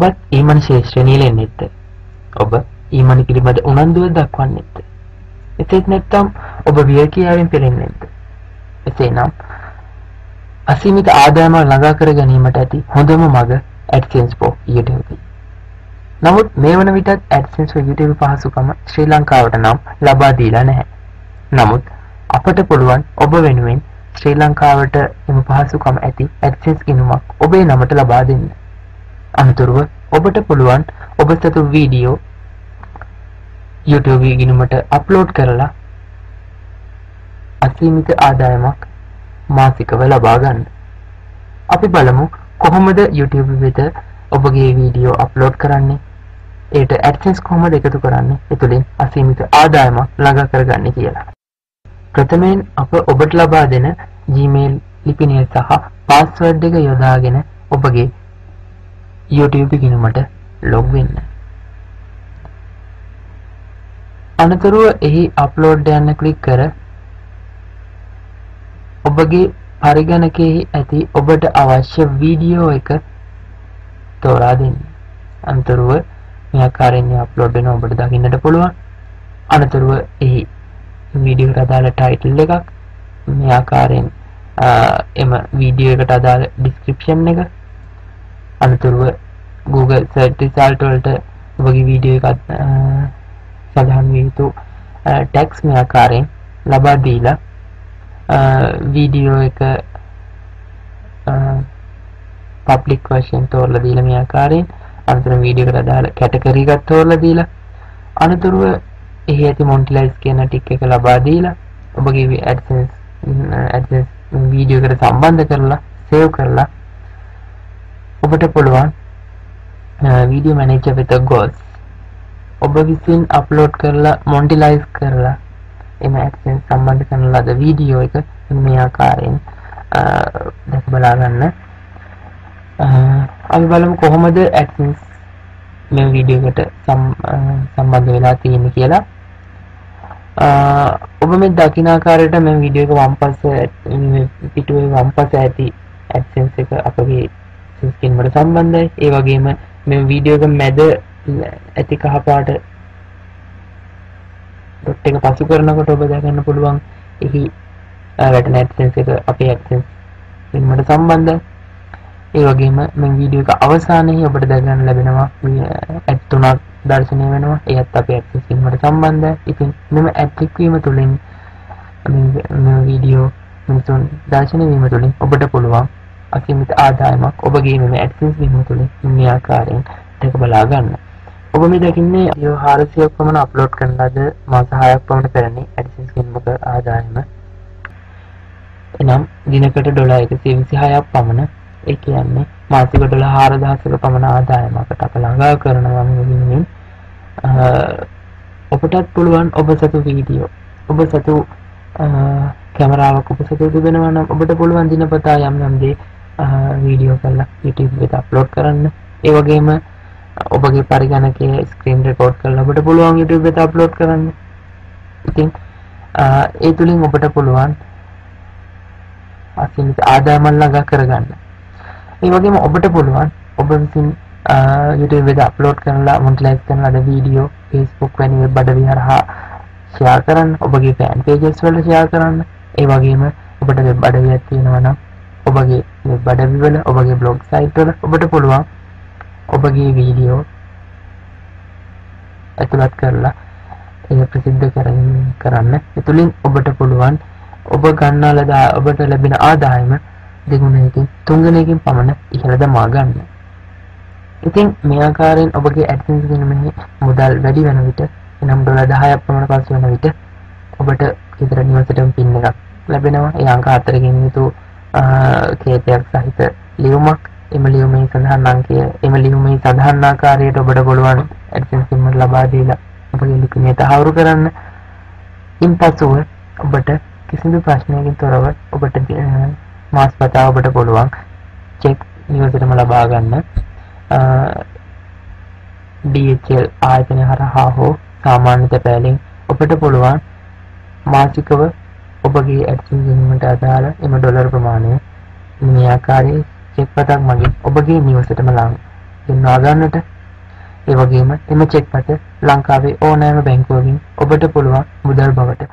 ඔබත් ඊමණ ශේෂ්ත්‍රය නියැලෙන්නෙත්ද? ඔබ ඊමණ පිළිබඳ උනන්දුව දක්වන්නෙත්ද? එසේත් නැත්නම් ඔබ වියකියාවෙන් පෙළෙන්නේද? එසේනම් අසීමිත ආදායම ළඟා කර ගැනීමට ඇති හොඳම මඟ AdSense for YouTube. නමුත් මේ වන විටත් AdSense for YouTube පහසුකම ශ්‍රී ලංකාවට නම් ලබා දීලා නැහැ. නමුත් අපට පුළුවන් ඔබ වෙනුවෙන් ශ්‍රී ලංකාවට එම පහසුකම ඇති AdSense ගිණුමක් ඔබේ නමට ලබා දෙන්න. අනතුරුව ඔබට පුළුවන් ඔබ සතු වීඩියෝ YouTube ගිණුමට අප්ලෝඩ් කරලා අසීමිත ආදායමක් මාසිකව ලබා ගන්න. අපි බලමු කොහොමද YouTube වෙත ඔබගේ වීඩියෝ අප්ලෝඩ් කරන්නේ, ඒට AdSense කොහොමද එකතු කරන්නේ, එතුලින් අසීමිත ආදායමක් ළඟා කරගන්නේ කියලා. ප්‍රථමයෙන් අප ඔබට ලබා දෙන Gmail ලිපිනය සහ පාස්වර්ඩ් එක යොදාගෙන ඔබගේ YouTube ගිණුමට ලොග් වෙන්න. අනතුරුව එහි අප්ලෝඩ් යන්න ක්ලික් කර ඔබගේ පරිගණකයේ ඇති ඔබට අවශ්‍ය වීඩියෝ එක තෝරා දෙන්න. අනතුරුව මේ ආකාරයෙන් අප්ලෝඩ් වෙන ඔබට දකින්නට පුළුවන්. අනතුරුව එහි වීඩියෝ එකට අදාළ ටයිටල් එකක්, මේ ආකාරයෙන් එම වීඩියෝ එකට අදාළ ඩිස්ක්‍රිප්ෂන් එක, අනතුරුව Google search result වලට ඔබගේ වීඩියෝ එකත් සඳහන් විය යුතු ටැග්ස් මේ ආකාරයෙන් ලබා දීලා වීඩියෝ එක පබ්ලික් වර්ෂන් තෝරලා දීලා මේ ආකාරයෙන් අනතුරුව වීඩියෝ එකට අදාළ කැටගරි එකක් තෝරලා දීලා අනතුරුව එහි ඇති මොනිටයිස් කියන ටික් එක ලබා දීලා ඔබගේ AdSense වීඩියෝ එකට සම්බන්ධ කරලා සේව් කරලා ඔබට පුළුවන් වීඩියෝ මැනේජර් වෙත ගොස් ඔබ විසින් අප්ලෝඩ් කරලා මොනිටයිස් කරලා එම AdSense සම්බන්ධ කරන ලද වීඩියෝ එක මේ ආකාරයෙන් දැක බලා ගන්න. අපි බලමු කොහොමද AdSense මේ වීඩියෝ එකට සම්බන්ධ වෙලා තියෙන්නේ කියලා. ඔබ මේ දකින ආකාරයට මේ වීඩියෝ එක වම්පස පිටුවේ වම්පස ඇති AdSense එක අපගේ ස්ක්‍රීන් වලට සම්බන්ධයි. ඒ වගේම මේ වීඩියෝ එක මැද ඇති කහ පාට ඩොට් එක පසු කරනකොට ඔබ දැනගන්න පුළුවන් එහි වැටෙන AdSense එක අපේ AdSense වීමට සම්බන්ධයි. ඒ වගේම මේ වීඩියෝ එක අවසානයේ ඔබට දැනගන්න ලැබෙනවා ad තුනක් දර්ශනය වෙනවා. ඒත් අපේ AdSense වීමට සම්බන්ධයි. ඉතින් මෙම ad ක්ලික් වීම තුළින් මේ වීඩියෝ මිනිසුන් දර්ශනය වීම තුළින් ඔබට පුළුවන් අසීමිත ආදායමක් ඔබගේ මේ AdSense වීම තුළින් මේ ආකාරයෙන් දැක බලා ගන්න. ඔබ මේ දකින්නේ වීඩියෝ 400ක් පමණ අප්ලෝඩ් කරන ලද මාස 6ක් පමණ පැරණි AdSense ගිණුමක ආදායම. එනම් දිනකට $126ක් පමණ, ඒ කියන්නේ මාසික $4000ක පමණ ආදායමකට අප ළඟා කරනවා මේ ගිණුමින්. ඔබටත් පුළුවන් ඔබ සතු වීඩියෝ, ඔබ සතු කැමරාවක් ඔබ සතු තිබෙනවා නම් ඔබට පුළුවන් දිනපතා යම් දේ වීඩියෝ කරලා YouTube එකට අප්ලෝඩ් කරන්න. ඒ වගේම ඔබගේ පරිගණකයේ ස්ක්‍රීන් රෙකෝඩ් කරලා ඔබට පුළුවන් YouTube එකට අප්ලෝඩ් කරන්න. ඉතින් ඒ තුලින් ඔබට පුළුවන් අසීමිත ආදායම ළඟා කරගන්න. ඒ වගේම ඔබට පුළුවන් ඔබ විසින් YouTube එකට අප්ලෝඩ් කරලා මොනිටයිස් කරන ලද වීඩියෝ Facebook වැනි වෙබ් අඩවි හරහා ෂෙයා කරන්න, ඔබගේ ෆෑන් පේජස් වල ෂෙයා කරන්න. ඒ වගේම ඔබට වෙබ් අඩවියක් තියෙනවා නම් ඔබගේ වෙබ් අඩවි වල, ඔබගේ බ්ලොග් සයිට් වල ඔබට පුළුවන් ඔබගේ වීඩියෝ ඇතුළත් කරලා ඒක ප්‍රසිද්ධ කරන්න. එතුලින් ඔබට පුළුවන් ඔබ ගන්නා ලද ඔබට ලැබෙන ආදායම දෙගුණයකින් තුන්ගුණයකින් පමණ ඉහළ දමා ගන්න. ඉතින් මේ ආකාරයෙන් ඔබගේ AdSense ගිණුමේ මුදල් වැඩි වෙන විට, එනම් $10ක් පමණ පසු වෙන විට ඔබට ඊතර නිවසටම පින් එකක් ලැබෙනවා. ඒ අංක 4කින් යුතු කේතයක් සහිත ලියුමක්. එම ලියුමේ සඳහන් අංකය, එම ලියුමේ සඳහන් ආකාරයට ඔබට පුළුවන් AdSense ගිණුම ලබා දීලා ඔබගේ ලිපිනය තහවුරු කරන්න. ඉන්පසුව ඔබට කිසිදු ප්‍රශ්නයකින් තොරව ඔබට මාසපතා ඔබට පුළුවන් චෙක් නිවසටම ලබා ගන්න. DHL ආයතනය හරහා හෝ සාමාන්‍ය තැපෑලෙන් ඔබට පුළුවන් මාසිකව ඔබගේ AdSense ගිණුමට අදාළ එම ඩොලර් ප්‍රමාණය මේ ආකාරයේ චෙක් පතක් මගින් ඔබගේ නිවසටම ගෙන්වා ගන්නට. ඒ වගේම එම චෙක් පත ලංකාවේ ඕනෑම බැංකුවකින් ඔබට පුළුවන් මුදල් බවට